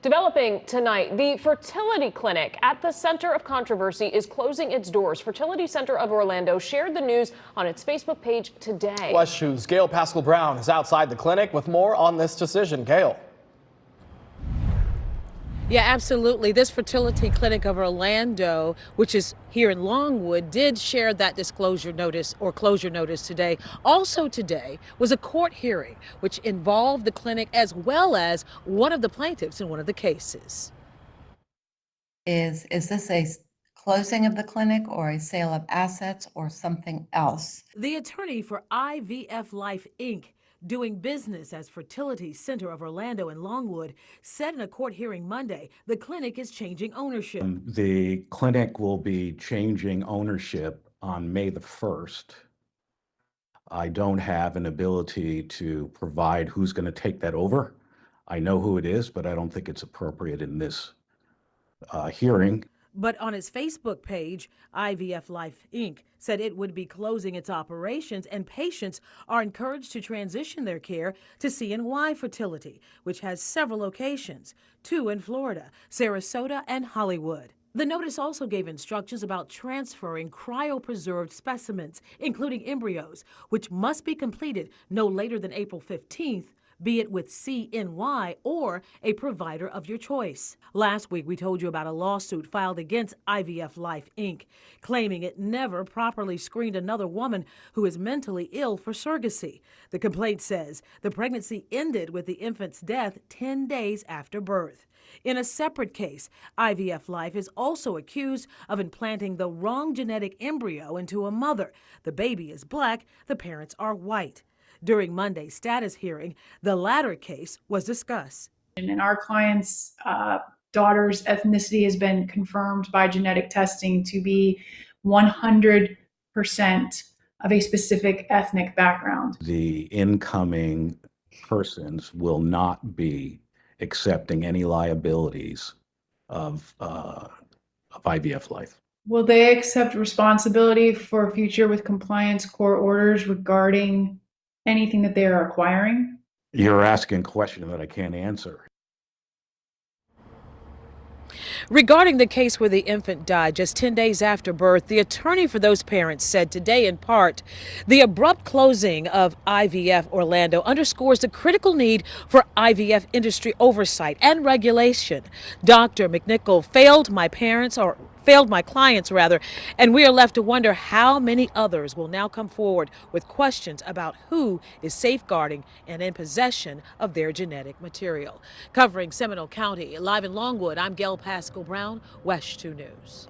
Developing tonight, the fertility clinic at the center of controversy is closing its doors. Fertility Center of Orlando shared the news on its Facebook page today. West 2's Gail Pascal Brown is outside the clinic with more on this decision. Gail. Yeah, absolutely. This fertility clinic of Orlando, which is here in Longwood, did share that disclosure notice or closure notice today. Also today was a court hearing which involved the clinic as well as one of the plaintiffs in one of the cases. Is this a closing of the clinic or a sale of assets or something else? The attorney for IVF Life Inc., doing business as Fertility Center of Orlando and Longwood, said in a court hearing Monday the clinic is changing ownership. The clinic will be changing ownership on May the 1st. I don't have an ability to provide who's going to take that over. I know who it is, but I don't think it's appropriate in this hearing. But on its Facebook page, IVF Life Inc. said it would be closing its operations, and patients are encouraged to transition their care to CNY Fertility, which has several locations, 2 in Florida, Sarasota, and Hollywood. The notice also gave instructions about transferring cryopreserved specimens, including embryos, which must be completed no later than April 15th, be it with CNY or a provider of your choice. Last week, we told you about a lawsuit filed against IVF Life Inc., claiming it never properly screened another woman who is mentally ill for surrogacy. The complaint says the pregnancy ended with the infant's death 10 days after birth. In a separate case, IVF Life is also accused of implanting the wrong genetic embryo into a mother. The baby is black, the parents are white. During Monday's status hearing, the latter case was discussed. And our client's daughter's ethnicity has been confirmed by genetic testing to be 100% of a specific ethnic background. The incoming persons will not be accepting any liabilities of IVF Life. Will they accept responsibility for future with compliance court orders regarding anything that they are acquiring? You're asking a question that I can't answer. Regarding the case where the infant died just 10 days after birth, the attorney for those parents said today in part, the abrupt closing of IVF Orlando underscores the critical need for IVF industry oversight and regulation. Dr. McNichol failed my clients, and we are left to wonder how many others will now come forward with questions about who is safeguarding and in possession of their genetic material. Covering Seminole County, live in Longwood, I'm Gail Pascal Brown, West 2 News.